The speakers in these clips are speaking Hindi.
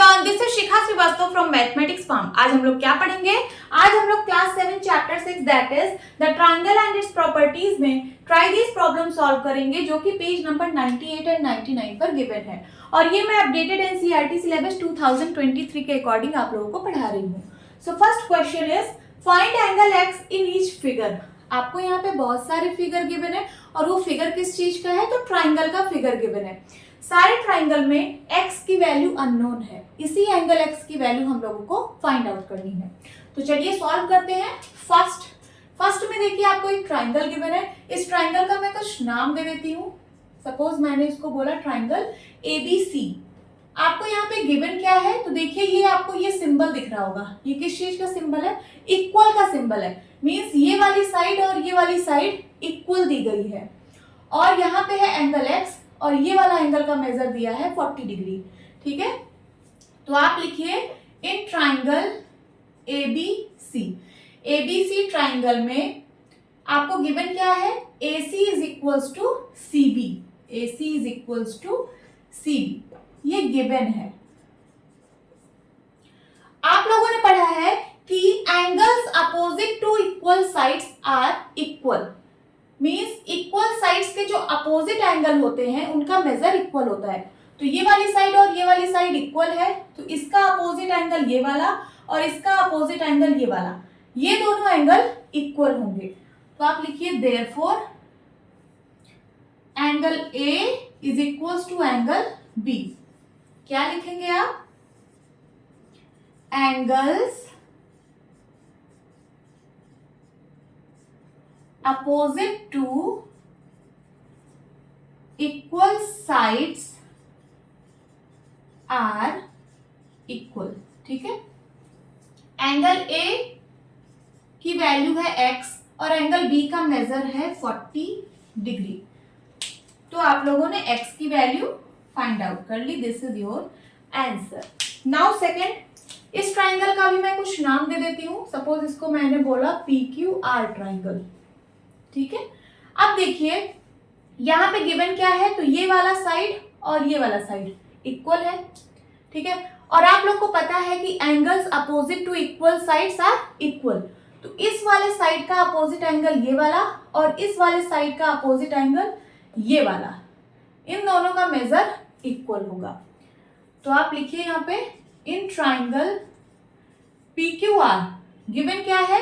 Everyone, this is Shikha Srivastava from mathematics form. आज हम लोग क्या पढ़ेंगे? आज हम लोग class 7 chapter 6 that is the triangle and its properties में ट्राई दिस प्रॉब्लम सॉल्व करेंगे, जो कि पेज नंबर 98 एंड 99 पर गिवन है। और ये मैं अपडेटेड एनसीईआरटी सिलेबस 2023 के अकॉर्डिंग आप लोगों को पढ़ा रही हूँ। So first question is find angle x in each figure. आपको यहाँ पे बहुत सारे फिगर गिवन है और वो फिगर किस चीज का है? तो ट्राइंगल का फिगर गिवन है। सारे ट्राइंगल में x की वैल्यू अननोन है, इसी एंगल x की वैल्यू हम लोगों को फाइंड आउट करनी है। तो चलिए सॉल्व करते हैं। फर्स्ट में देखिए आपको एक ट्राइंगल गिवन है। इस ट्राइंगल का मैं कुछ नाम दे देती हूँ। सपोज मैंने इसको बोला ट्राइंगल ABC। आपको यहाँ पे गिवन क्या है? तो देखिए ये आपको ये सिंबल दिख रहा होगा। ये किस चीज का सिंबल है? इक्वल का सिंबल है। मींस ये वाली साइड और ये वाली साइड इक्वल दी गई है। और यहाँ पे है एंगल x और ये वाला एंगल का मेजर दिया है 40 डिग्री। ठीक है, तो आप लिखिए इन ट्राइंगल ABC ट्राइंगल में आपको गिवन क्या है? AC is equals to CB। AC is equals to CB, ये गिवन है। आप लोगों ने पढ़ा है कि angles opposite to equal sides are equal. Means equal sides के जो अपोजिट एंगल होते हैं उनका मेजर इक्वल होता है। तो ये वाली साइड और ये वाली साइड इक्वल है, तो इसका अपोजिट एंगल ये वाला और इसका अपोजिट एंगल ये वाला, ये दोनों एंगल इक्वल होंगे। तो आप लिखिए therefore angle A is equals to angle B। क्या लिखेंगे आप? Angles opposite to equal sides are equal। ठीक है, एंगल A की वैल्यू है x और एंगल B का मेजर है 40 डिग्री। तो आप लोगों ने x की वैल्यू फाइंड आउट कर ली। This is your answer. Now second, इस ट्राइंगल का भी मैं कुछ नाम दे देती हूँ। सपोज इसको मैंने बोला PQR ट्राइंगल। ठीक है, अब देखिए यहाँ पे गिवन क्या है? तो ये वाला साइड और ये वाला साइड इक्वल है। ठीक है, और आप लोग को पता है कि angles opposite to equal sides are equal. तो इस वाले साइड का अपोजिट एंगल ये वाला और इस वाले साइड का अपोजिट एंगल ये वाला, इन दोनों का मेजर इक्वल होगा। तो आप लिखिए यहाँ पे इन ट्राइंगल PQR गिवन क्या है?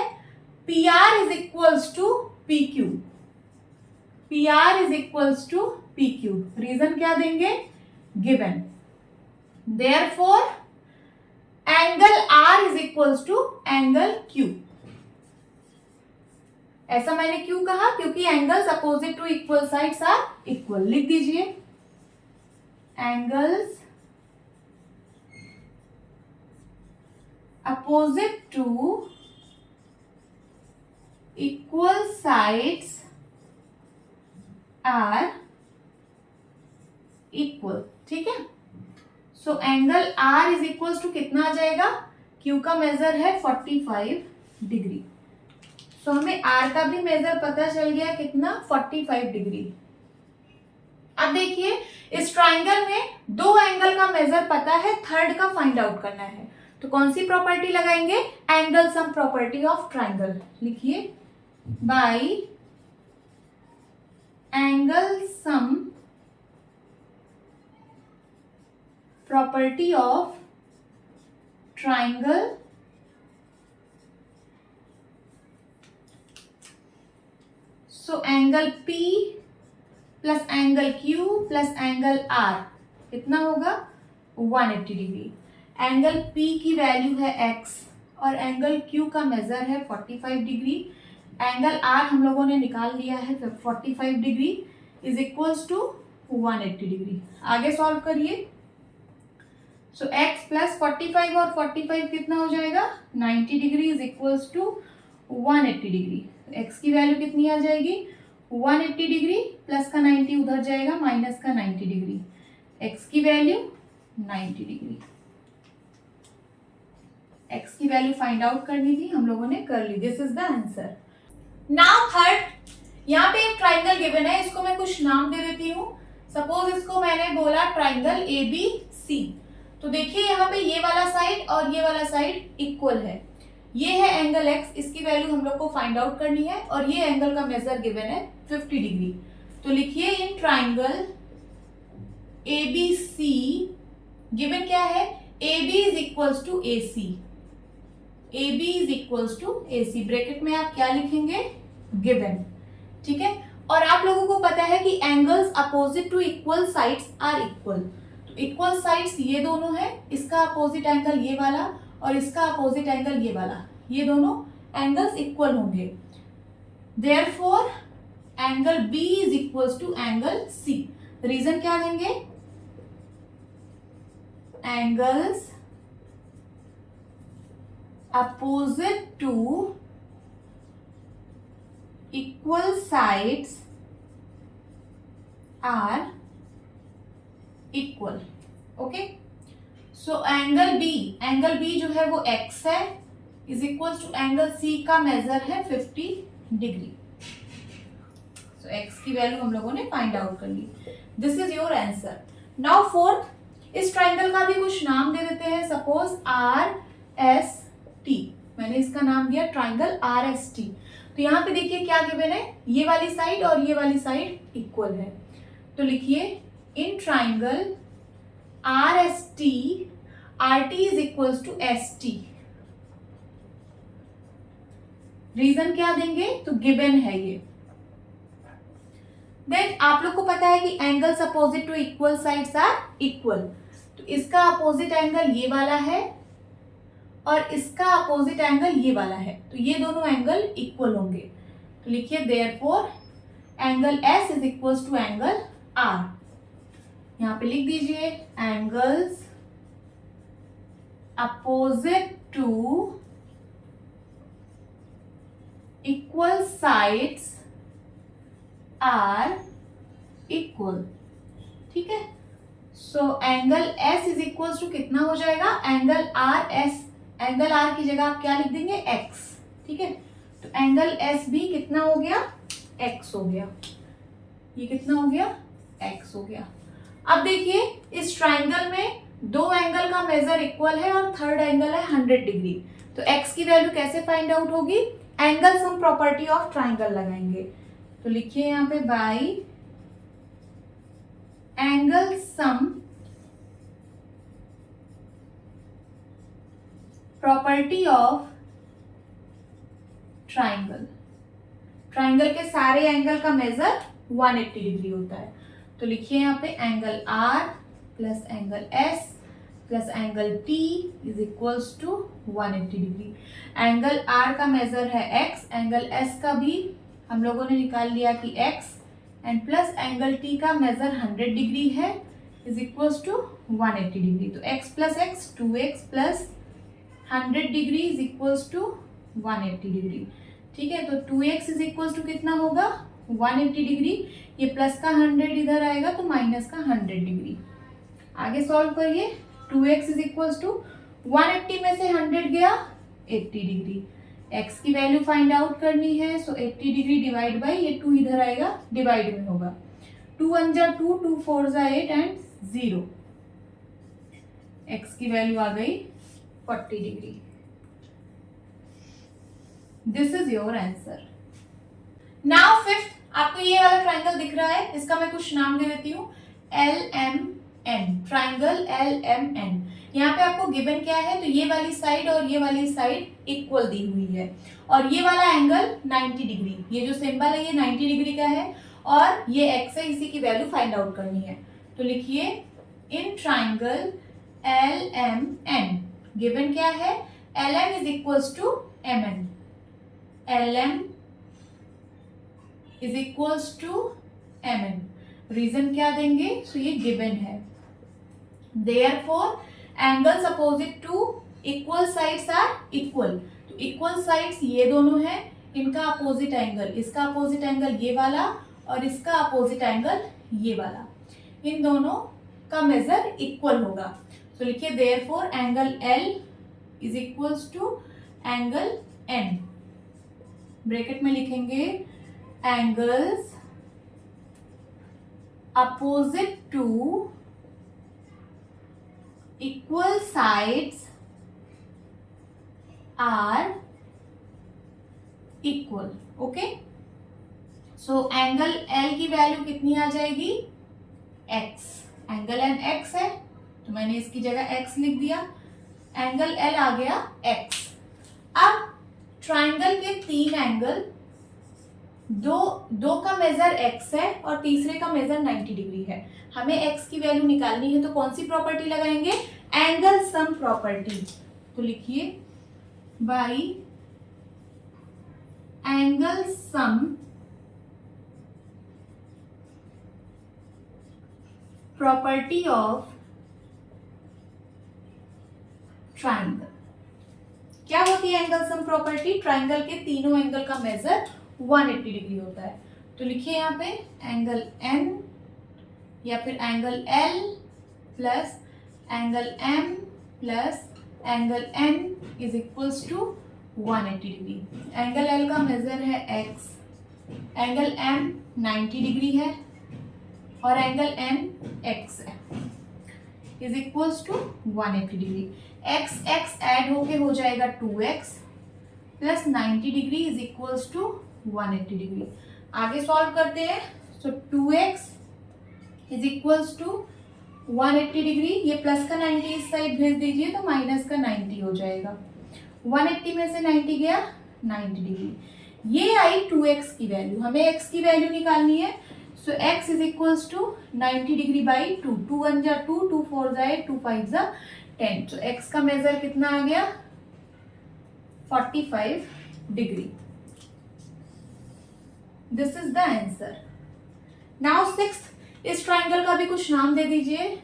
PR is equals to PQ। PR is equals to PQ। Reason क्या देंगे? Given. Therefore angle R is equals to angle Q। ऐसा मैंने क्यों कहा? क्योंकि angles opposite to equal sides are equal. लिख दीजिए angles opposite to equal sides are equal। ठीक है, so angle R is equal to कितना आ जाएगा? Q का मेजर है 45 डिग्री। सो हमें R का भी मेजर पता चल गया कितना? 45 डिग्री। अब देखिए इस ट्राइंगल में दो एंगल का मेजर पता है, थर्ड का फाइंड आउट करना है। तो कौन सी प्रॉपर्टी लगाएंगे? Angle sum property of triangle. लिखिए by angle sum property of triangle so angle P plus angle Q plus angle R कितना होगा? 180 डिग्री। एंगल P की वैल्यू है x और एंगल Q का मेजर है 45 डिग्री। एंगल R हम लोगों ने निकाल लिया है 45 degree is equals to 180 degree. आगे सॉल्व करिए। सो x प्लस 45 और 45 कितना हो जाएगा? 90 degree is equals to 180 degree. x की वैल्यू कितनी आ जाएगी? 180 डिग्री प्लस का 90 उधर जाएगा, माइनस का 90 डिग्री। x की वैल्यू 90 डिग्री। x की वैल्यू फाइंड आउट करनी थी, हम लोगों ने कर ली। This is the answer. Now third, यहाँ पे एक ट्राइंगल गिवन है, इसको मैं कुछ नाम दे देती हूँ। सपोज इसको मैंने बोला ट्राइंगल ABC। तो देखिए यहाँ पे ये वाला साइड और ये वाला साइड इक्वल है। ये है एंगल x, इसकी वैल्यू हम लोग को फाइंड आउट करनी है, और ये एंगल का मेजर गिवन है 50 डिग्री। तो लिखिए इन ट्राइंगल ABC गिवन क्या है, AB is equals to AC, AB is equals to AC, bracket में आप क्या लिखेंगे, गिवन। ठीक है, और आप लोगों को पता है कि angles opposite to equal sides are equal. तो इक्वल साइड्स ये दोनों है, इसका अपोजिट एंगल ये वाला और इसका अपोजिट एंगल ये वाला, ये दोनों एंगल्स इक्वल होंगे। Therefore angle B is equals to angle C। Reason क्या देंगे, angles opposite to equal sides are equal। Okay, so angle B जो है वो x है, is equal to angle C का मेजर है 50 डिग्री। सो x की वैल्यू हम लोगों ने फाइंड आउट कर ली। This is your answer. Now fourth, इस ट्राइंगल का भी कुछ नाम दे देते हैं, सपोज RST। मैंने इसका नाम दिया ट्राइंगल RST। तो यहाँ पे देखिए क्या गिवन है, ये वाली साइड और ये वाली साइड इक्वल है। तो लिखिए in triangle RST RT is equals to ST। Reason क्या देंगे, तो गिवन है ये। देन आप लोग को पता है कि angles opposite to equal sides are equal. तो इसका अपोजिट एंगल ये वाला है और इसका अपोजिट एंगल ये वाला है, तो ये दोनों एंगल इक्वल होंगे। तो लिखिए therefore angle S is equals to angle R। यहां पे लिख दीजिए angles opposite to equal sides are equal. ठीक है, so angle S is equals to कितना हो जाएगा, एंगल RS, एंगल R की जगह आप क्या लिख देंगे, x। ठीक है, तो एंगल SB कितना हो गया, x हो गया। ये कितना हो गया, x हो गया। अब देखिए इस ट्राइंगल में दो एंगल का मेजर इक्वल है और थर्ड एंगल है 100 डिग्री। तो x की वैल्यू कैसे फाइंड आउट होगी, angle sum property of triangle लगाएंगे। तो लिखिए यहाँ पे by angle sum property of triangle. Triangle के सारे एंगल का मेजर 180 डिग्री होता है। तो लिखिए यहाँ पे angle R plus angle S plus angle T is equals to 180 degree. Angle R का मेजर है x, एंगल S का भी हम लोगों ने निकाल लिया कि x, and plus angle T का मेजर 100 डिग्री है, इज इक्वल्स टू 180 डिग्री। तो x plus x 2x plus 100 degree is equals to 180 degree. ठीक है, तो 2x इज इक्वल्स टू कितना होगा, 180 डिग्री। ये प्लस का 100 इधर आएगा तो माइनस का 100 डिग्री। आगे सॉल्व करिए, 2x इज इक्वल्स टू 180 में से 100 गया 80 डिग्री। x की वैल्यू फाइंड आउट करनी है, सो 80 डिग्री डिवाइड बाई, ये 2 इधर आएगा डिवाइड में होगा, 2 1 जा 2, 2 4 जा 8 एंड 0। x की वैल्यू आ गई 40 degree. This is your answer. Now fifth, आपको ये वाला ट्राइंगल दिख रहा है, इसका मैं कुछ नाम दे देती हूँ, LMN, ट्राइंगल LMN। यहाँ पे आपको गिवन क्या है, तो ये वाली साइड और ये वाली साइड इक्वल दी हुई है, और ये वाला एंगल 90 डिग्री, ये जो सिंबल है ये 90 डिग्री का है, और ये x है, इसी की वैल्यू फाइंड आउट करनी है। तो लिखिए इन ट्राइंगल LMN गिवन क्या है, LM is equals to MN, LM is equals to MN। Reason क्या देंगे, सो ये गिवन है। Therefore angles opposite to equal sides are equal. तो इक्वल साइड्स ये दोनों हैं, इनका अपोजिट एंगल, इसका अपोजिट एंगल ये वाला और इसका अपोजिट एंगल ये वाला, इन दोनों का मेजर इक्वल होगा। तो लिखिए therefore angle L is equals to angle N। Bracket में लिखेंगे angles opposite to equal sides are equal. Okay, so angle L की वैल्यू कितनी आ जाएगी? x. एंगल N x है तो मैंने इसकी जगह x लिख दिया, एंगल L आ गया x. अब ट्राइंगल के 3 एंगल, दो का मेजर x है और तीसरे का मेजर 90 डिग्री है. हमें x की वैल्यू निकालनी है तो कौन सी प्रॉपर्टी लगाएंगे? Angle sum property. तो लिखिए by angle sum property of triangle. क्या होती है एंगल सम प्रॉपर्टी? ट्राइंगल के तीनों एंगल का मेजर 180 डिग्री होता है. तो लिखिए यहाँ पे एंगल N या फिर angle L plus angle M plus angle N is equals to 180 degree. Angle L का मेजर है x, एंगल M 90 डिग्री है और एंगल N x है, is equals to 180 degree. x x add होके हो जाएगा 2x plus 90 degree is equals to 180 degree. आगे सॉल्व करते हैं. So 2x is equals to 180 degree. ये प्लस का 90 इस साइड भेज दीजिए तो माइनस का 90 हो जाएगा. 180 में से 90 गया, 90 डिग्री. ये आई 2x की वैल्यू. हमें x की वैल्यू निकालनी है. So x is equals to 90 degree by 2. 2 1 जा 2, 2 4 जा 8, 2 5 जा 10. तो x का मेजर कितना आ गया? 45 degree. This is the answer. Now 6th, इस ट्राइंगल का भी कुछ नाम दे दीजिए.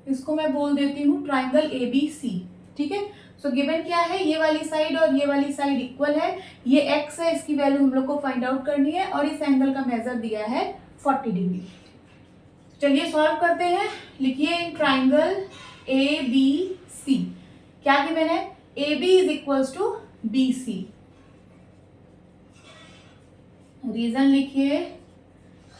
इसको मैं बोल देती हूँ ट्राइंगल ABC. ठीक है. सो गिवन क्या है? ये वाली साइड और ये वाली साइड इक्वल है. ये x है, इसकी वैल्यू हम लोग को फाइंड आउट करनी है और इस एंगल का मेजर दिया है 40 डिग्री. चलिए सॉल्व करते हैं. लिखिए इन ट्राइंगल ABC क्या गिवन है? AB is equals to BC. Reason लिखिए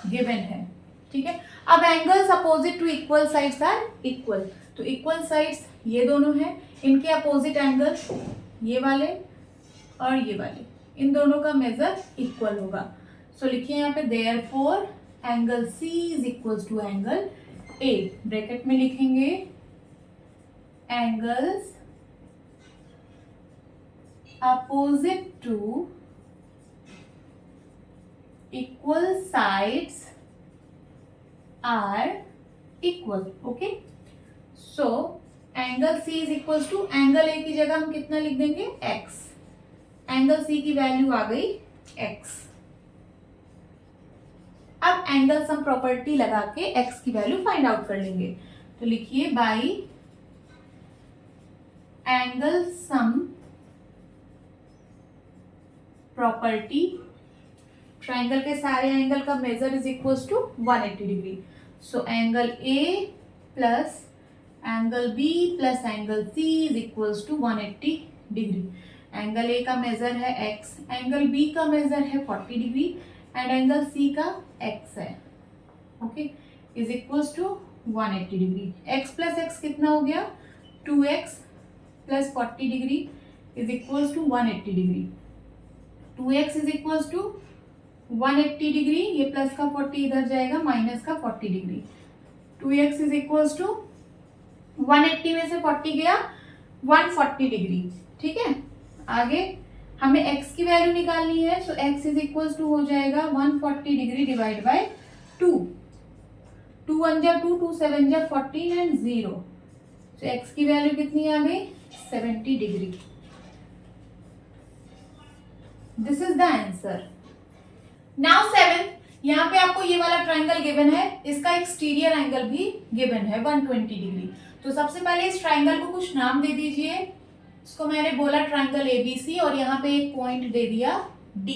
गिवन है. ठीक है. अब angles opposite to equal sides are equal. तो इक्वल साइड्स ये दोनों हैं, इनके अपोजिट एंगल ये वाले और ये वाले, इन दोनों का मेजर इक्वल होगा. सो लिखिए यहाँ पे therefore angle C is equals to angle A. Bracket में लिखेंगे angles opposite to equal sides are equal. Okay. So angle C is equals to angle A की जगह हम कितना लिख देंगे? x. एंगल C की वैल्यू आ गई x. अब एंगल सम प्रॉपर्टी लगा के x की वैल्यू फाइंड आउट कर लेंगे. तो लिखिए by angle sum property, triangle के सारे एंगल का measure is equals to 180 degree. So angle A plus angle B plus angle C is equals to 180 degree. Angle A का मेजर है x, एंगल B का मेजर है 40 degree and angle C x x है. Okay. Is equals to 180 degree. x plus x कितना हो गया? 2x plus 40 degree is equals to 180 degree. 2x is equals to 180 degree. ये प्लस का 40 इधर जाएगा, माइनस का 40 degree. 2x is equals to 180 में से 40 गया, 140 डिग्री. ठीक है. आगे हमें x की वैल्यू निकालनी है. So x is equals to हो जाएगा 140 डिग्री डिवाइड बाय 2. 2 1 जा 2, 2 7 जा 14 एंड 0. सो x की वैल्यू कितनी आ गई? 70 degree. This is the answer. Now 7th, यहाँ पे आपको ये वाला ट्राइंगल गिवन है, इसका एक्सटीरियर एंगल भी गिवन है 120 डिग्री. तो सबसे पहले इस ट्राइंगल को कुछ नाम दे दीजिए. इसको मैंने बोला ट्राइंगल ABC और यहाँ पे एक पॉइंट दे दिया D.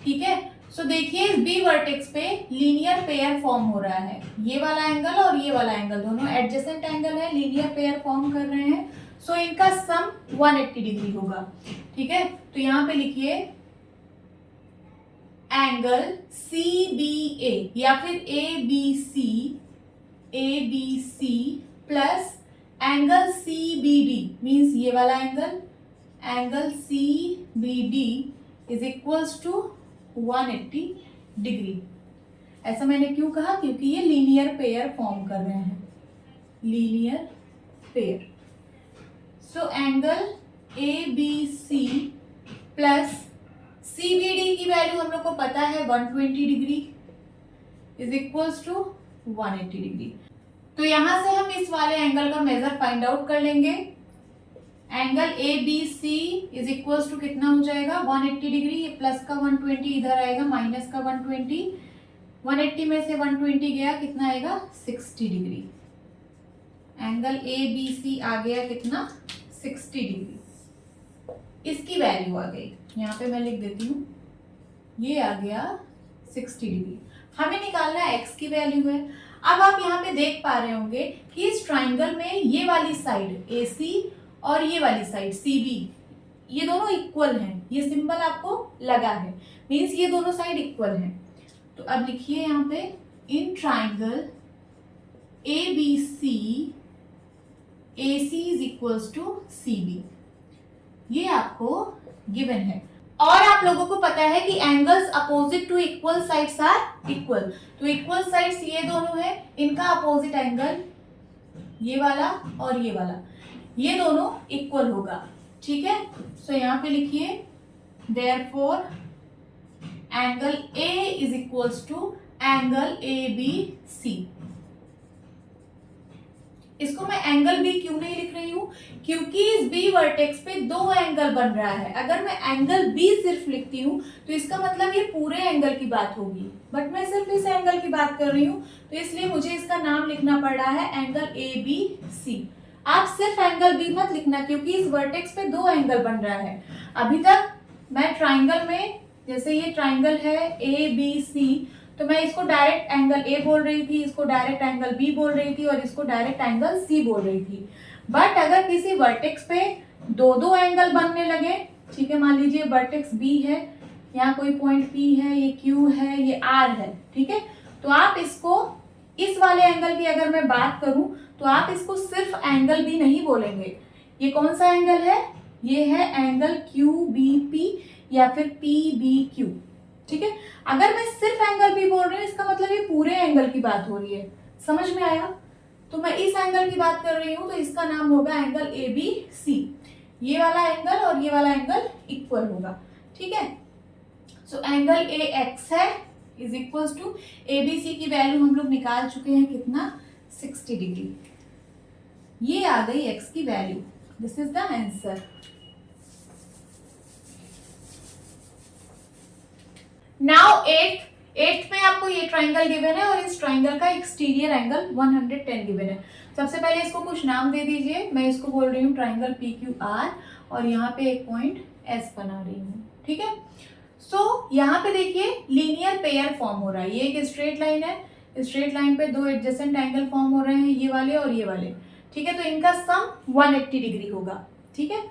ठीक है. सो देखिए इस B वर्टेक्स पे लीनियर पेयर फॉर्म हो रहा है. ये वाला एंगल और ये वाला एंगल दोनों एडजेसेंट एंगल है, लीनियर पेयर फॉर्म कर रहे हैं. सो इनका सम 180 डिग्री होगा. ठीक है. तो यहाँ पे लिखिए एंगल CBA या फिर ABC plus angle CBD means ये वाला angle CBD is equals to 180 degree. ऐसा मैंने क्यों कहा? क्योंकि ये लीनियर पेयर फॉर्म कर रहे हैं, linear pair. So angle ABC plus CBD की वैल्यू हम लोग को पता है 120 degree is equals to 180 degree. तो यहां से हम इस वाले एंगल का मेजर फाइंड आउट कर लेंगे। Angle ABC is equals to कितना हो जाएगा? 180 डिग्री। ये प्लस का 120 इधर आएगा, माइनस का 120, 180 में से 120 गया, कितना आएगा? 60 डिग्री। एंगल ABC आ गया कितना? 60 डिग्री। इसकी वैल्यू आ गई, यहाँ पे मैं लिख देती हूँ, ये आ गया 60 डिग्री। हमें निकालना x की वैल्यू है। अब आप यहाँ पे देख पा रहे होंगे कि इस ट्राइंगल में ये वाली साइड AC और ये वाली साइड CB ये दोनों इक्वल हैं। ये सिंबल आपको लगा है, मीन्स ये दोनों साइड इक्वल हैं। तो अब लिखिए यहाँ पे, in triangle ABC AC is equals to CB, ये आपको गिवन है। और आप लोगों को पता है कि angles opposite to equal sides are equal. तो इक्वल साइड्स ये दोनों है, इनका अपोजिट एंगल ये वाला और ये वाला, ये दोनों इक्वल होगा। ठीक है, सो यहाँ पे लिखिए, therefore angle A is equals to angle ABC। इसको मैं एंगल B क्यों नहीं लिख रही हूं? क्योंकि इस B वर्टेक्स पे दो एंगल बन रहा है। अगर मैं एंगल B सिर्फ लिखती हूँ तो इसका मतलब ये पूरे एंगल की बात होगी, बट मैं सिर्फ इस एंगल की बात कर रही हूँ, तो इसलिए मुझे इसका नाम लिखना पड़ रहा है एंगल ABC। आप सिर्फ एंगल B मत लिखना, क्योंकि इस वर्टेक्स पे दो एंगल बन रहा है। अभी तक मैं ट्राइंगल में, जैसे ये ट्राइंगल है ABC, तो मैं इसको डायरेक्ट एंगल A बोल रही थी, इसको डायरेक्ट एंगल B बोल रही थी और इसको डायरेक्ट एंगल C बोल रही थी। बट अगर किसी वर्टेक्स पे दो दो एंगल बनने लगे, ठीक है, मान लीजिए वर्टेक्स B है, यहाँ कोई पॉइंट P है, ये Q है, ये R है, ठीक है, तो आप इसको, इस वाले एंगल की अगर मैं बात करूं तो आप इसको सिर्फ एंगल B नहीं बोलेंगे। ये कौन सा एंगल है? ये है एंगल QBP या फिर PBQ। ठीक है, अगर मैं सिर्फ एंगल B बोल रही हूँ, इसका मतलब ये पूरे एंगल की बात हो रही है। समझ में आया? तो मैं इस एंगल की बात कर रही हूँ, तो इसका नाम होगा एंगल ABC। ये वाला एंगल और ये वाला एंगल इक्वल होगा। ठीक है, सो एंगल AX है इज इक्वल टू ABC की वैल्यू हम लोग निकाल चुके हैं, कितना? 60 डिग्री। ये आ गई x की value. This is the answer. Now eighth में आपको ये ट्राइंगल गिवन है और इस ट्राइंगल का एक्सटीरियर एंगल 110 गिवन है। सबसे पहले इसको कुछ नाम दे दीजिए। मैं इसको बोल रही हूँ ट्राइंगल PQR और यहाँ पे एक पॉइंट S बना रही हूँ। ठीक है, सो यहाँ पे देखिए लीनियर पेयर फॉर्म हो रहा है। ये एक स्ट्रेट लाइन है, स्ट्रेट लाइन पे दो एडजेसेंट एंगल फॉर्म हो रहे हैं, ये वाले और ये वाले। ठीक है, तो इनका सम 180 डिग्री होगा। ठीक है,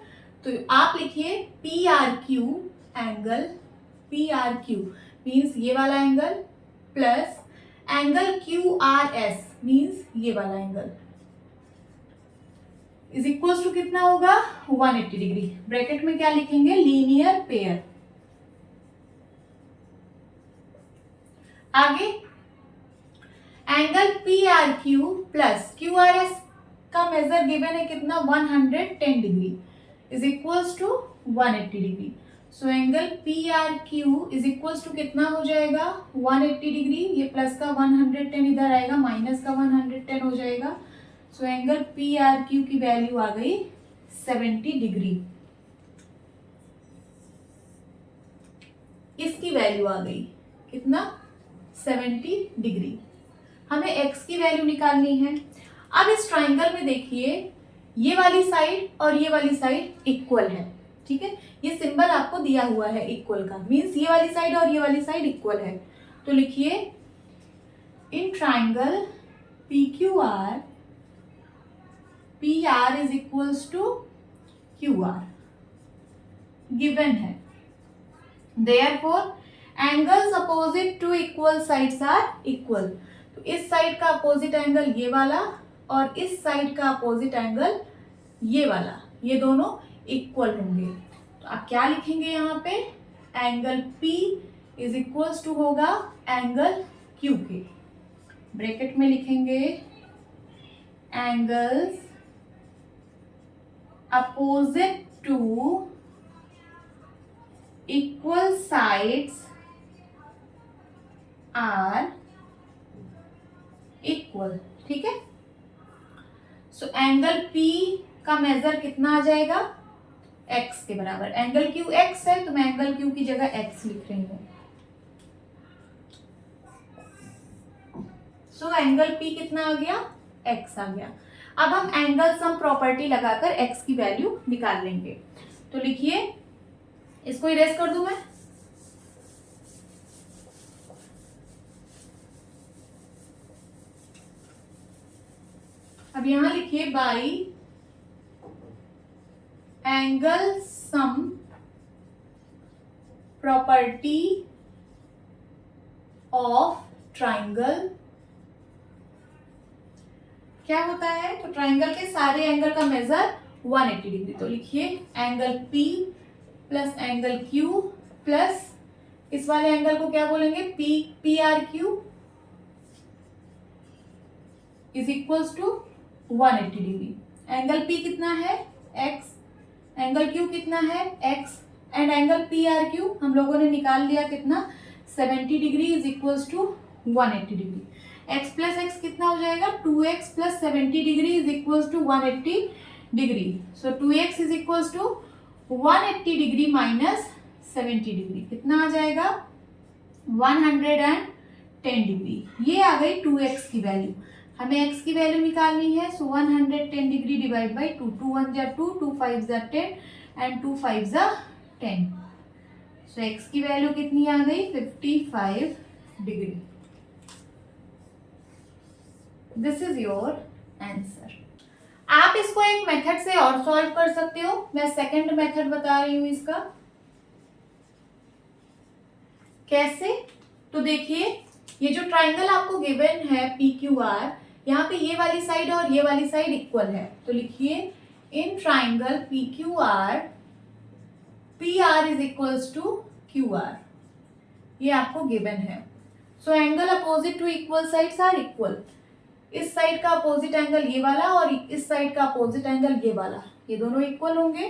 तो आप लिखिए PRQ एंगल, PRQ मीन्स ये वाला angle plus angle QRS means ये वाला एंगल इज इक्वल टू कितना होगा? 180 डिग्री। ब्रैकेट में क्या लिखेंगे? Linear pair. आगे एंगल PRQ प्लस QRS का मेजर गिवन है कितना? 110 degree is equals to 180 degree. So angle PRQ is equals to कितना हो जाएगा? 180 डिग्री। ये प्लस का 110 इधर आएगा, माइनस का 110 हो जाएगा। सो एंगल PRQ की वैल्यू आ गई 70 डिग्री। इसकी वैल्यू आ गई कितना? 70 डिग्री। हमें x की वैल्यू निकालनी है। अब इस ट्राइंगल में देखिए, ये वाली साइड और ये वाली साइड इक्वल है। ठीक है, ये सिंबल आपको दिया हुआ है इक्वल का, मीन्स ये वाली साइड और ये वाली साइड इक्वल है। तो लिखिए in triangle PQR, PR is equals to QR given है। Therefore angles opposite to equal sides are equal. तो इस साइड का अपोजिट एंगल ये वाला और इस साइड का अपोजिट एंगल ये वाला, ये दोनों इक्वल होंगे। तो आप क्या लिखेंगे यहाँ पे, angle P is equals to होगा एंगल Q के। ब्रैकेट में लिखेंगे angles opposite to equal sides are equal. ठीक है, सो एंगल P का मेजर कितना आ जाएगा, x के बराबर। एंगल Q x है तो मैं एंगल Q की जगह x लिख रही हूं। सो एंगल P कितना आ गया, x आ गया। अब हम एंगल सम प्रॉपर्टी लगाकर x की वैल्यू निकाल लेंगे। तो लिखिए, इसको इरेज कर दूं मैं, अब यहां लिखिए by angle sum property of triangle. क्या होता है, तो ट्राइंगल के सारे एंगल का मेजर 180 डिग्री। तो लिखिए angle P plus angle Q plus इस वाले एंगल को क्या बोलेंगे, PRQ is equals to 180 degree. Angle P कितना है, x, एंगल Q कितना है, x, एंड एंगल PRQ हम लोगों ने निकाल लिया कितना, 70 degree is equals to 180 degree. x plus x कितना हो जाएगा, 2x plus 70 degree is equals to 180 degree. So 2x is equals to 180 degree minus 70 degree, कितना आ जाएगा, 110 डिग्री। ये आ गई 2x की वैल्यू। हमें x की वैल्यू निकालनी है, सो 110 डिग्री डिवाइड बाई 2, 2 1 जा 2, 2 5 जा 10 एंड 2 5 जा 10। सो x की वैल्यू कितनी आ गई, 55 degree. This is your answer. आप इसको एक मेथड से और सॉल्व कर सकते हो, मैं सेकंड मेथड बता रही हूं इसका कैसे। तो देखिए, ये जो ट्राइंगल आपको गिवन है PQR, यहाँ पे ये वाली साइड और ये वाली साइड इक्वल है। तो लिखिए in triangle PQR PR is equals to QR, ये आपको गिवन है। So angle opposite to equal sides are equal. इस साइड का अपोजिट एंगल ये वाला और इस साइड का अपोजिट एंगल ये वाला, ये दोनों इक्वल होंगे।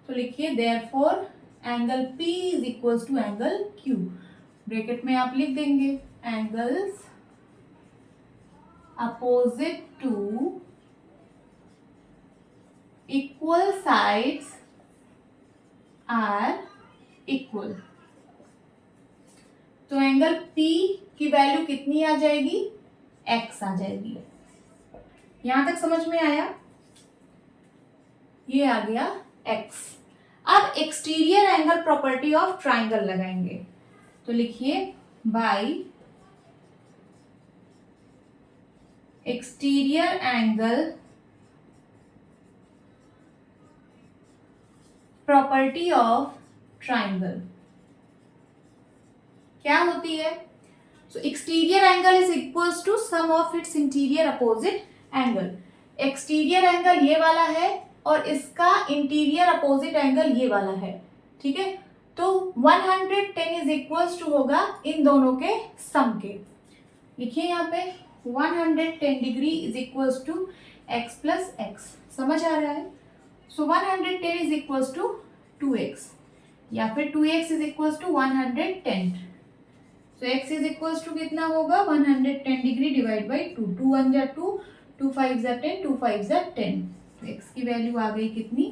तो लिखिए therefore angle P is equals to angle Q। Bracket में आप लिख देंगे angles opposite to equal sides are equal. तो एंगल P की वैल्यू कितनी आ जाएगी, x आ जाएगी। यहां तक समझ में आया, ये आ गया x। अब exterior angle property of triangle लगाएंगे। तो लिखिए by exterior angle property of triangle क्या होती है, so exterior angle is equals to sum of its interior opposite angle। exterior angle ये वाला है और इसका interior opposite angle ये वाला है, ठीक है। तो 110 is equals to होगा इन दोनों के सम के। लिखिए यहाँ पे 110 degree is equals to x plus x, समझ आ रहा है। so 110 is equals to 2x या फिर 2x is equals to 110। तो x इज इक्वल टू कितना होगा, 110 डिग्री डिवाइड बाई 2, 2 1 जा 2, 2 5 जा 10, 2 5 जा 10। तो x की वैल्यू आ गई कितनी,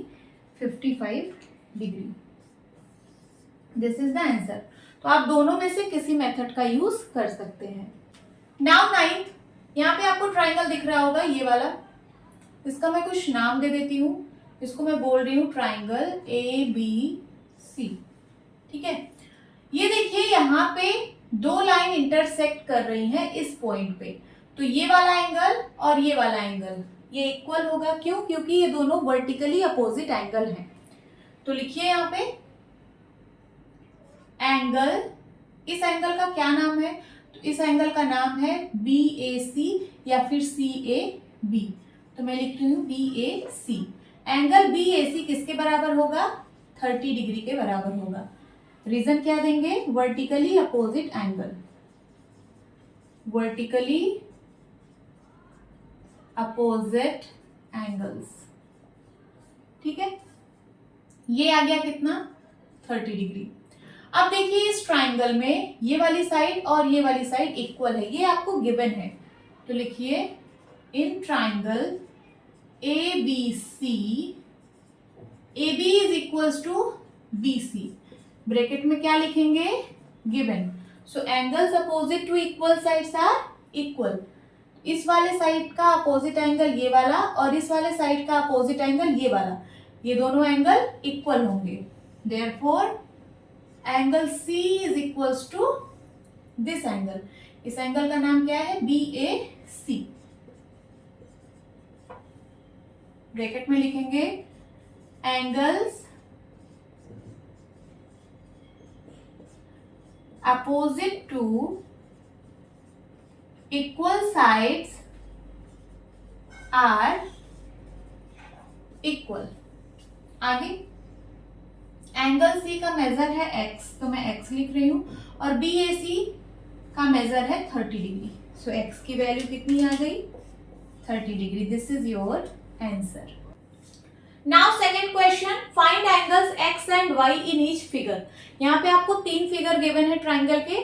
55 degree. This is the answer. तो आप दोनों में से किसी मेथड का यूज कर सकते हैं। नाउ 9th, यहाँ पे आपको ट्राइंगल दिख रहा होगा ये वाला, इसका मैं कुछ नाम दे देती हूँ। इसको मैं बोल रही हूँ ट्राइंगल ABC, ठीक है। ये देखिए यहाँ पे दो लाइन इंटरसेक्ट कर रही हैं इस पॉइंट पे। तो ये वाला एंगल और ये वाला एंगल ये इक्वल होगा, क्यों, क्योंकि ये दोनों वर्टिकली अपोजिट एंगल हैं। तो लिखिए यहाँ पे एंगल, इस एंगल का क्या नाम है, तो इस एंगल का नाम है BAC या फिर बी, तो मैं लिख रही हूँ BAC। एंगल BAC किसके बराबर होगा? 30 डिग्री के बराबर होगा। रीजन क्या देंगे? Vertically opposite angle, vertically opposite angles. ठीक है, ये आ गया कितना? 30 डिग्री। अब देखिए इस ट्राइंगल में ये वाली साइड और ये वाली साइड इक्वल है, ये आपको गिवन है। तो लिखिए in triangle ABC, AB is equals to BC, bracket में क्या लिखेंगे? Given. So angles opposite to equal sides are equal. इस वाले साइड का अपोजिट एंगल ये वाला और इस वाले साइड का अपोजिट एंगल ये वाला, ये दोनों एंगल इक्वल होंगे। Therefore angle C is equals to this angle. इस एंगल का नाम क्या है? BAC। ब्रैकेट में लिखेंगे angles opposite to equal sides are equal. आगे एंगल C का मेजर है x, तो मैं x लिख रही हूं, और BAC का मेजर है 30 डिग्री। सो x की वैल्यू कितनी आ गई? 30 degree. This is your answer. Now second question, find angles x and y in each figure. यहाँ पे आपको 3 फिगर गिवन है ट्राइंगल के,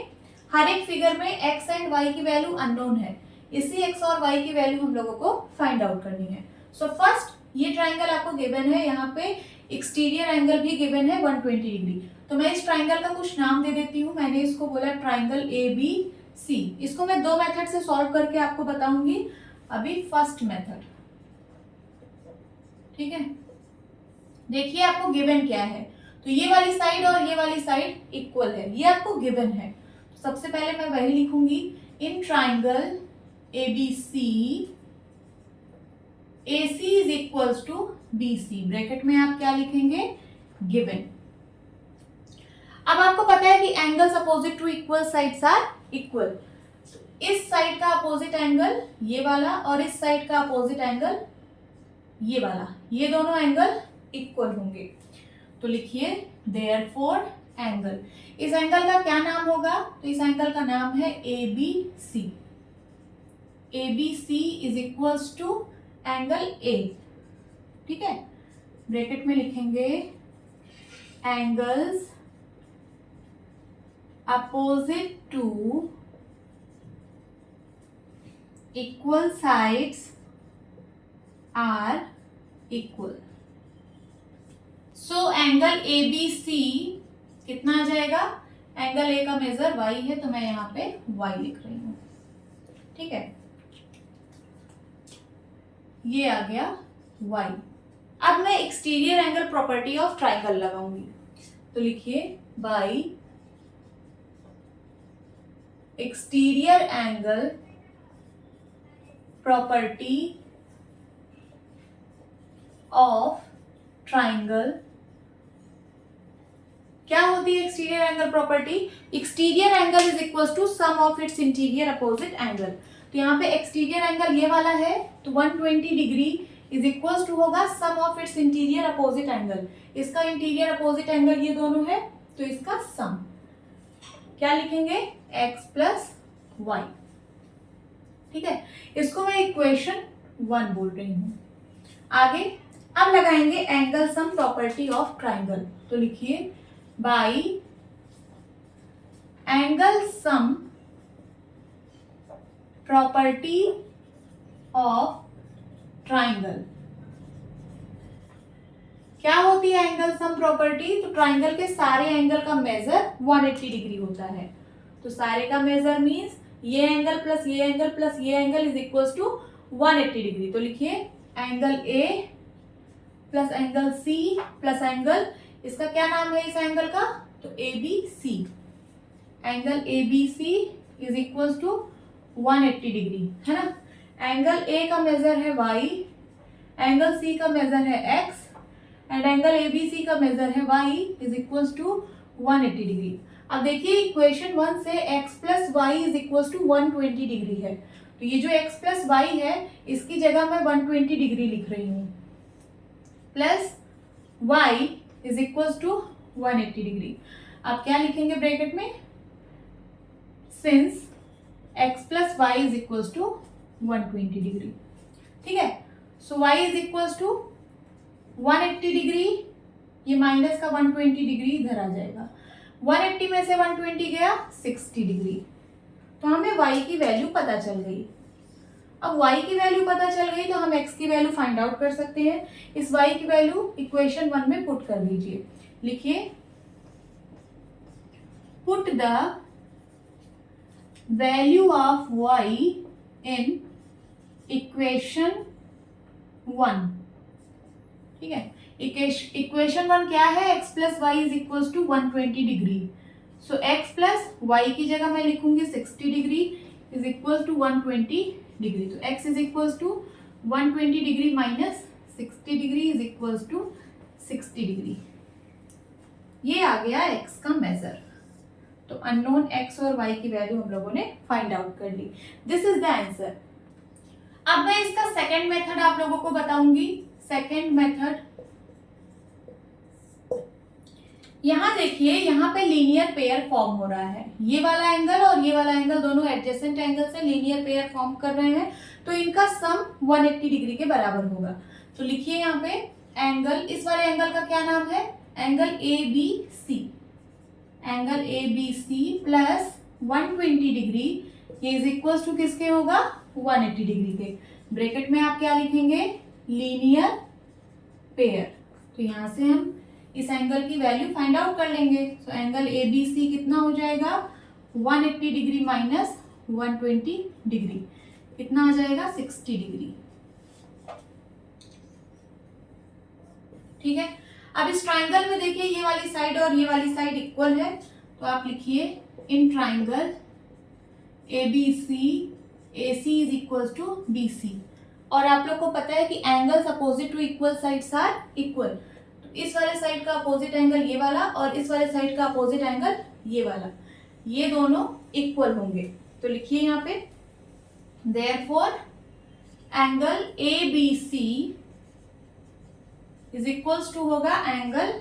हर एक फिगर में x एंड y की वैल्यू अननोन है, इसी x और y की वैल्यू हम लोगों को फाइंड आउट करनी है। सो फर्स्ट ये ट्राइंगल आपको गिवन है, यहाँ पे एक्सटीरियर एंगल भी गिवन है 120 डिग्री। तो मैं इस ट्राइंगल का कुछ नाम दे देती हूँ। मैंने इसको बोला ट्राइंगल ABC। इसको मैं 2 मेथड से सॉल्व करके आपको बताऊंगी। अभी फर्स्ट मेथड, ठीक है। देखिए आपको गिवन क्या है, तो ये वाली साइड और ये वाली साइड इक्वल है, ये आपको गिवन है। तो सबसे पहले मैं वही लिखूंगी, in triangle ABC AC is equals to BC। Bracket में आप क्या लिखेंगे? गिवन। अब आपको पता है कि angles opposite to equal sides are equal. इस साइड का अपोजिट एंगल ये वाला और इस साइड का अपोजिट एंगल ये वाला, ये दोनों एंगल इक्वल होंगे। तो लिखिए देयरफॉर एंगल, इस एंगल का क्या नाम होगा? तो इस एंगल का नाम है ABC। ABC is equals to angle A। ठीक है, ब्रैकेट में लिखेंगे angles opposite to equal sides are equal. So angle ABC कितना आ जाएगा? एंगल A का मेजर y है, तो मैं यहाँ पे y लिख रही हूं। ठीक है, ये आ गया y। अब मैं exterior angle property of triangle लगाऊंगी। तो लिखिए by exterior angle property of triangle. क्या होती है exterior angle property? Exterior angle is equal to sum of its interior opposite angle. तो यहाँ पे एक्सटीरियर एंगल ये वाला है, तो 120 डिग्री इज इक्वल टू होगा sum of its interior opposite angle. इसका इंटीरियर अपोजिट एंगल ये दोनों है, तो इसका सम क्या लिखेंगे? x plus y. ठीक है, इसको मैं इक्वेशन 1 बोल रही हूं। आगे अब लगाएंगे angle sum property of triangle. तो लिखिए by angle sum property of triangle. क्या होती है एंगल सम प्रॉपर्टी? तो ट्राइंगल के सारे एंगल का मेजर 180 डिग्री होता है। तो सारे का मेजर मींस ये एंगल प्लस ये एंगल प्लस ये angle is equal to 180 degree. तो लिखिए angle A plus angle C plus angle, इसका क्या नाम है इस एंगल का? तो ABC। Angle ABC is equal to 180 degree, है ना। एंगल A का मेजर है y, एंगल C का मेजर है x एंड एंगल ABC का मेजर है y is equal to 180 degree. अब देखिए इक्वेशन 1 से x plus y is equal to 120 degree है, तो ये जो x प्लस वाई है इसकी जगह मैं 120 डिग्री लिख रही हूँ, plus y is equal to 180 degree. आप क्या लिखेंगे ब्रैकेट में, since x plus y is equal to 120 degree. ठीक है, so y is equal to 180 degree, ये माइनस का 120 डिग्री इधर आ जाएगा, 180 में से 120 गया 60 डिग्री। तो हमें y की वैल्यू पता चल गई। अब y की वैल्यू पता चल गई तो हम x की वैल्यू फाइंड आउट कर सकते हैं। इस y की वैल्यू इक्वेशन 1 में पुट कर दीजिए। लिखिए, put the value of y in equation 1। ठीक है, इक्वेशन 1 क्या है, x plus y is equal to 120 degree. So x plus y की जगह मैं लिखूंगी 60 degree is equal to 120 degree. तो x is equal to 120 degree minus 60 degree is equal to 60 degree. ये आ गया x का मेजर। तो अननोन x और y की वैल्यू हम लोगों ने फाइंड आउट कर ली। This is the answer. अब मैं इसका सेकंड मेथड आप लोगों को बताऊंगी। सेकंड मेथड, यहां देखिए, यहां पे लीनियर पेयर फॉर्म हो रहा है। ये वाला एंगल और ये वाला एंगल दोनों एडजेसेंट एंगल से लीनियर पेयर फॉर्म कर रहे हैं, तो इनका सम 180 डिग्री के बराबर होगा। तो लिखिए यहाँ पे एंगल, इस वाले एंगल का क्या नाम है, angle A B C. Angle A B C plus 120 degree, ये इज इक्वल टू किसके होगा, 180 डिग्री के। ब्रैकेट में आप क्या लिखेंगे, लीनियर पेयर। तो यहां से हम इस एंगल की वैल्यू फाइंड आउट कर लेंगे। तो एंगल ए बी सी कितना हो जाएगा, 180 डिग्री माइनस 120 डिग्री, कितना आ जाएगा, 60 डिग्री। ठीक है, अब इस ट्राइंगल में देखिए ये वाली साइड और ये वाली साइड इक्वल है। तो आप लिखिए, in triangle A B C, A C is equal to B C. और आप लोग को पता है कि angles opposite to equal sides are equal. तो इस वाले साइड का अपोजिट एंगल ये वाला और इस वाले साइड का अपोजिट एंगल ये वाला, ये दोनों इक्वल होंगे। तो लिखिए यहाँ पे, therefore angle A B C is equals to होगा एंगल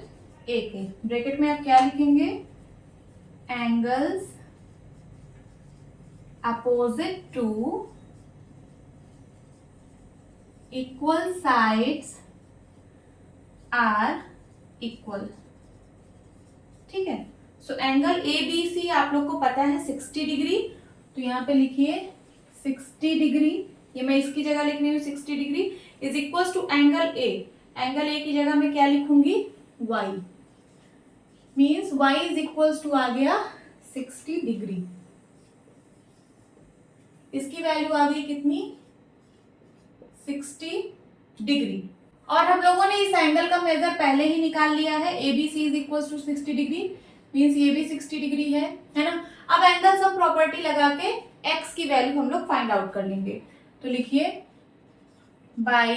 ए के। ब्रैकेट में आप क्या लिखेंगे, angles opposite to equal sides are equal. ठीक है, सो एंगल ए बी सी आप लोग को पता है 60 डिग्री। तो यहाँ पे लिखिए 60 डिग्री, ये मैं इसकी जगह लिख रही हूँ 60 degree is equal to angle A. Angle A की जगह मैं क्या लिखूंगी, y, means y is equal to आ गया 60 डिग्री। इसकी वैल्यू आ गई कितनी, 60 डिग्री। और हम लोगों ने इस एंगल का मेजर पहले ही निकाल लिया है, A B C is equal to 60 degree, means ये भी 60 डिग्री है ना। अब एंगल सम प्रॉपर्टी लगा के x की वैल्यू हम लोग फाइंड आउट कर लेंगे। तो लिखिए, बाय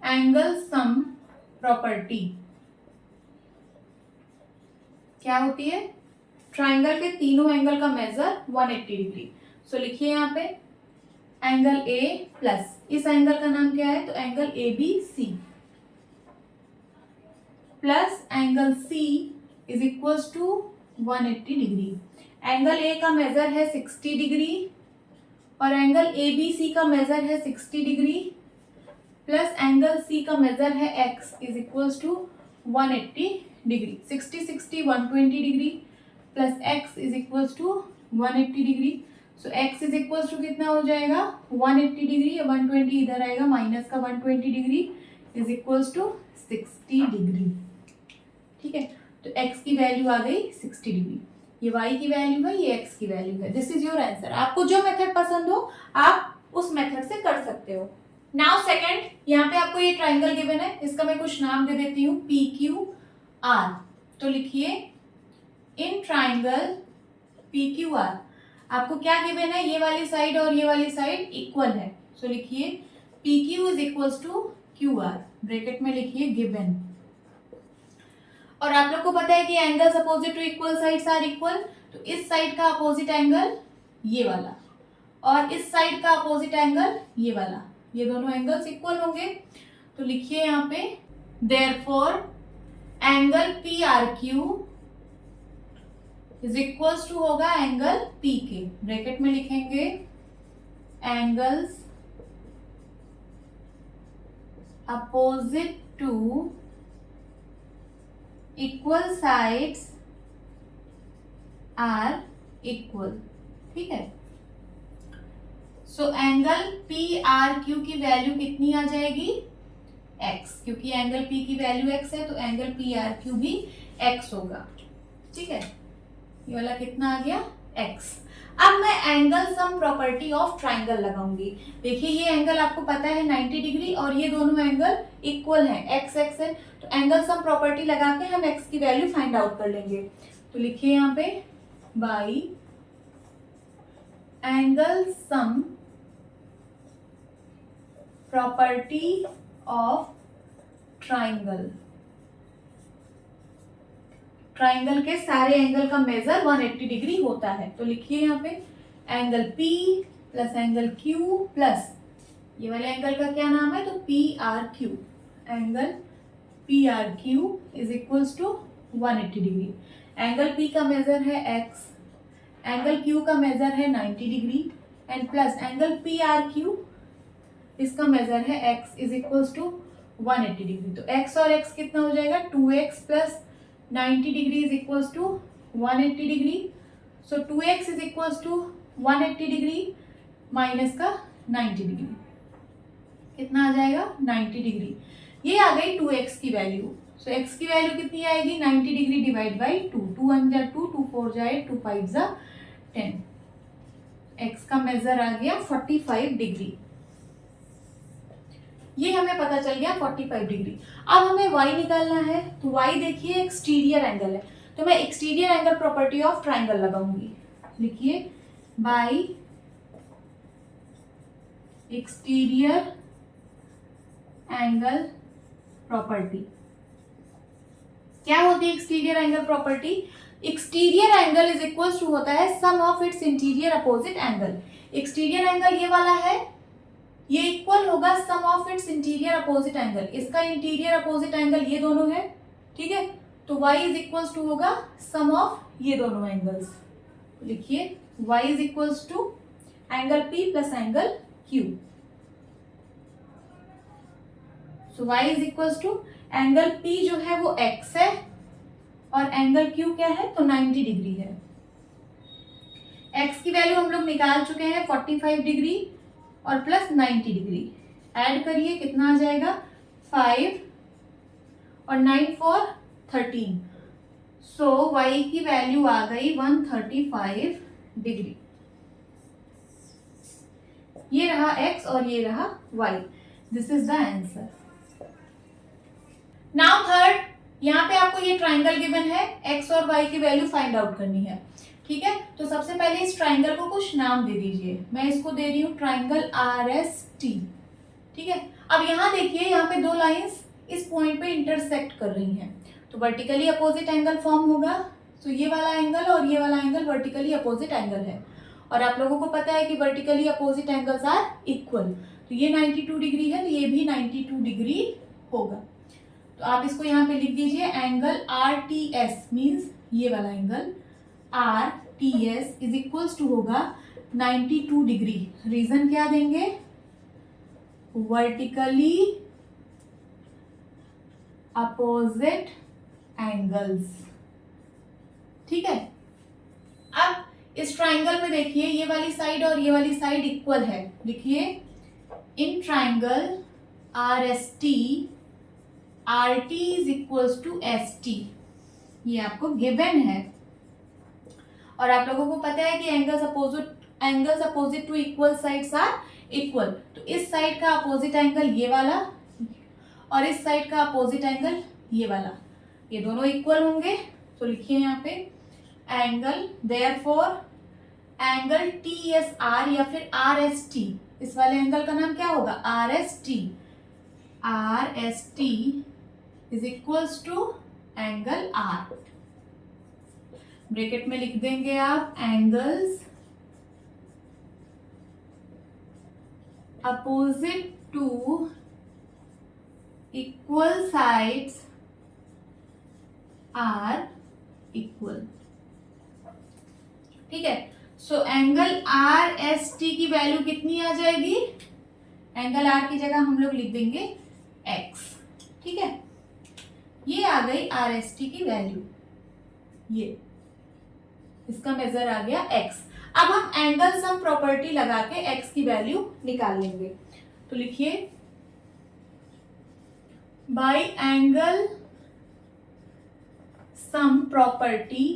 एंगल सम प्रॉपर्टी क्या होती है, ट्राइंगल के तीनों एंगल का मेजर 180 डिग्री। सो लिखिए यहाँ पे एंगल ए प्लस इस एंगल का नाम क्या है, तो angle A B C plus angle C is equal to 180 degree. Angle A का मेजर है 60 डिग्री और एंगल ए बी सी का मेजर है 60 डिग्री प्लस एंगल सी का मेजर है x is equal to 180 degree. 60 60 120 degree plus x is equal to 180 degree. So x is equal to कितना हो जाएगा, 180 डिग्री, 120 इधर आएगा, माइनस का 120 degree is equal to 60 degree. ठीक है, तो x की वैल्यू आ गई 60 डिग्री, ये y की वैल्यू है, ये x की वैल्यू है। This is your answer. आपको जो मेथड पसंद हो आप उस मेथड से कर सकते हो। नाउ सेकंड, यहाँ पे आपको ये ट्राइंगल गिवन है, इसका मैं कुछ नाम दे देती हूँ, पी क्यू आर। तो लिखिए, in triangle P Q R आपको क्या गिवन है, ये वाली साइड और ये वाली साइड इक्वल है। सो लिखिए P Q is equal to Q R, bracket में लिखिए गिवन। और आप लोग को पता है कि angles opposite to equal sides are equal, तो इस साइड का अपोजिट एंगल ये वाला और इस साइड का अपोजिट एंगल ये वाला, ये दोनों एंगल्स इक्वल होंगे। तो लिखिए यहाँ पे therefore angle P R Q is equals to होगा एंगल पी के, ब्रैकेट में लिखेंगे angles opposite to equal sides are equal. ठीक है, so angle P R Q की वैल्यू कितनी आ जाएगी, x, क्योंकि एंगल p की वैल्यू x है तो एंगल पी आर क्यू भी x होगा। ठीक है, ये वाला कितना आ गया, x। अब मैं angle sum property of triangle लगाऊंगी। देखिए ये एंगल आपको पता है 90 डिग्री और ये दोनों एंगल इक्वल हैं, x x है, तो एंगल सम प्रॉपर्टी लगा के हम x की वैल्यू फाइंड आउट कर लेंगे। तो लिखिए यहाँ पे by angle sum property of triangle, triangle के सारे एंगल का मेजर 180 डिग्री होता है। तो लिखिए यहाँ पे angle P plus angle Q plus ये वाले एंगल का क्या नाम है, तो PRQ, angle PRQ is equals to 180 degree. Angle P का मेजर है x, एंगल Q का मेजर है 90 degree and plus angle PRQ इसका मेजर है x is equals to 180 degree. तो x और x कितना हो जाएगा, 2x plus 90 degree is equals to 180 degree. So 2x is equals to 180 degree minus का 90 डिग्री, कितना आ जाएगा 90 डिग्री। ये आ गई 2x की वैल्यू। सो x की वैल्यू कितनी आएगी, 90 डिग्री डिवाइड बाई 2, 2 1 जा 2, 2 4 जाए 2 5 जा 10, x का मेजर आ गया 45 डिग्री। ये हमें पता चल गया 45 डिग्री। अब हमें y निकालना है, तो y देखिए एक्सटीरियर एंगल है, तो मैं exterior angle property of triangle लगाऊंगी। लिखिए बाई एक्सटीरियर एंगल प्रॉपर्टी। क्या होती है exterior angle property, exterior angle is equal to होता है sum of its interior opposite angle. Exterior angle ये वाला है, ये इक्वल होगा sum of its interior opposite angle, इसका इंटीरियर अपोजिट एंगल ये दोनों है। ठीक है, तो y इज इक्वल्स टू होगा सम ऑफ ये दोनों एंगल्स। लिखिए y is equals to angle P plus angle Q। So y is equals to angle P जो है वो x है और एंगल Q क्या है, तो 90 डिग्री है। x की वैल्यू हम लोग निकाल चुके हैं 45 डिग्री और प्लस 90 डिग्री, ऐड करिए कितना आ जाएगा 5 और 9 4 13। सो y की वैल्यू आ गई 135 डिग्री। ये रहा x और ये रहा y, this is the answer. Now third, यहाँ पे आपको ये ट्राइंगल गिवन है, x और y की वैल्यू फाइंड आउट करनी है। ठीक है, तो सबसे पहले इस ट्राइंगल को कुछ नाम दे दीजिए। मैं इसको दे रही हूँ ट्राइंगल RST। ठीक है, अब यहाँ देखिए, यहाँ पे दो लाइंस इस पॉइंट पे इंटरसेक्ट कर रही हैं, तो वर्टिकली अपोजिट एंगल फॉर्म होगा। तो ये वाला एंगल और ये वाला एंगल वर्टिकली अपोजिट एंगल है, और आप लोगों को पता है कि vertically opposite angles are equal. तो ये 92 डिग्री है, तो ये भी 92 डिग्री होगा। तो आप इसको यहाँ पे लिख दीजिए एंगल RTS मीन्स ये वाला angle RTS is equals to होगा 92 डिग्री। रीजन क्या देंगे, वर्टिकली अपोजिट एंगल्स। ठीक है, अब इस ट्राइंगल में देखिए ये वाली साइड और ये वाली साइड इक्वल है। लिखिए in triangle RST RT is equals to ST, ये आपको गिवन है। और आप लोगों को पता है कि angles opposite to equal sides are equal. तो इस साइड का अपोजिट एंगल ये वाला और इस साइड का अपोजिट एंगल ये वाला, ये दोनों इक्वल होंगे। तो लिखिए यहाँ पे एंगल, देयरफॉर एंगल TSR या फिर RST, इस वाले एंगल का नाम क्या होगा RST is equals to angle R। Bracket में लिख देंगे आप angles opposite to equal sides are equal. ठीक है, so angle R S T की वैल्यू कितनी आ जाएगी? एंगल आर की जगह हम लोग लिख देंगे एक्स. ठीक है, ये आ गई आर एस टी की वैल्यू, ये इसका मेजर आ गया एक्स. अब हम एंगल सम प्रॉपर्टी लगा के एक्स की वैल्यू निकाल लेंगे. तो लिखिए बाय एंगल सम प्रॉपर्टी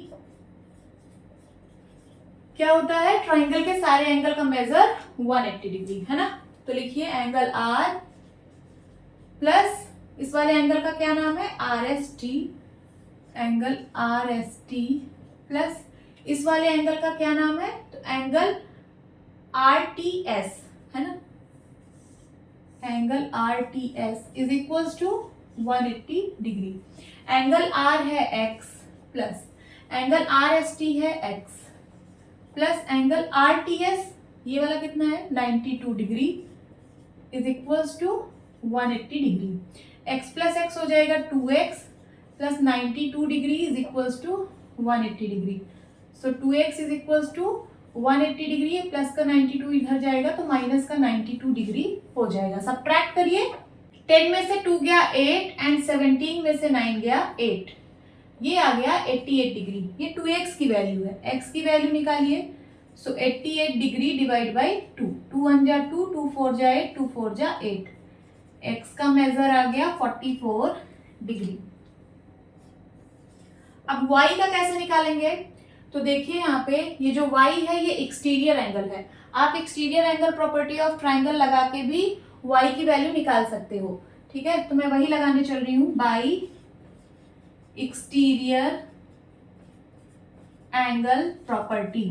क्या होता है? ट्राइंगल के सारे एंगल का मेजर 180 डिग्री है ना. तो लिखिए एंगल आर प्लस इस वाले एंगल का क्या नाम है? Are S T. Angle R S T plus इस वाले एंगल का क्या नाम है? तो एंगल आर टी एस है ना. Angle R T S is equals to 180 degree. Angle R है x plus angle R S T है x plus angle R T S ये वाला कितना है? 92 degree is equals to 180 degree. X plus x हो जाएगा 2x plus 92 degree is equals to 180 degree. So 2x is equals to 180 degree, plus का 92 इधर जाएगा तो माइनस का 92 डिग्री हो जाएगा. सब्ट्रैक्ट करिए. 10 में से 2 गया 8 एंड 17 में से 9 गया 8. ये आ गया 88 डिग्री. ये 2x की वैल्यू है. x की वैल्यू निकालिए. सो 88 डिग्री डिवाइड बाई 2. 2 1 जा 2, 2 4 जा 8, 2 4 जा 8. x का मेजर आ गया 44 डिग्री. अब y का कैसे निकालेंगे? तो देखिए यहाँ पे ये जो y है ये एक्सटीरियर एंगल है. आप exterior angle property of triangle लगा के भी y की वैल्यू निकाल सकते हो. ठीक है, तो मैं वही लगाने चल रही हूं. बाई एक्सटीरियर एंगल प्रॉपर्टी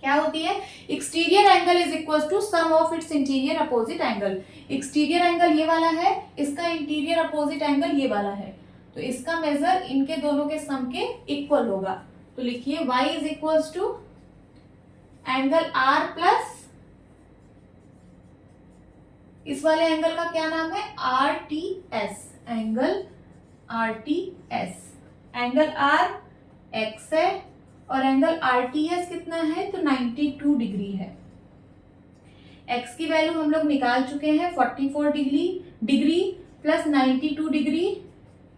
क्या होती है? Exterior angle is equal to sum of its interior opposite angle. Exterior angle ये वाला है, इसका इंटीरियर अपोजिट एंगल ये वाला है, तो इसका मेजर इनके दोनों के सम के इक्वल होगा. तो लिखिए y is equal to angle r plus इस वाले एंगल का क्या नाम है? R T S. Angle R T S. Angle r x है और एंगल आर टी एस कितना है? तो 92 डिग्री है. x की वैल्यू हम लोग निकाल चुके हैं 44 डिग्री प्लस 92 डिग्री.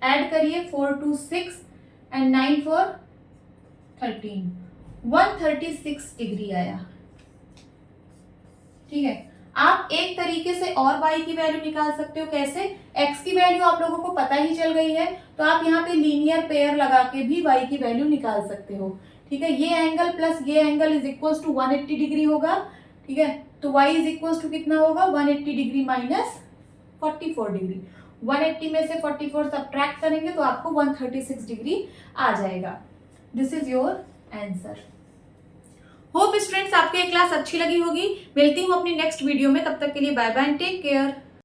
ऐड करिए 4 2 6 एंड 9 4 13. 136 डिग्री आया. ठीक है, आप एक तरीके से और y की वैल्यू निकाल सकते हो. कैसे? x की वैल्यू आप लोगों को पता ही चल गई है, तो आप यहाँ पे लीनियर पेयर लगा के भी y की वैल्यू निकाल सकते हो. ठीक है, ये एंगल प्लस ये angle is equal to 180 degree होगा. ठीक है, तो y इज इक्वल टू कितना होगा? 180 डिग्री माइनस 44 डिग्री. 180 में से 44 सब्ट्रैक्ट करेंगे तो आपको 136 डिग्री आ जाएगा. This is your answer. Hope students आपको ये क्लास अच्छी लगी होगी. मिलती हूँ अपनी नेक्स्ट वीडियो में. तब तक के लिए bye bye and take care.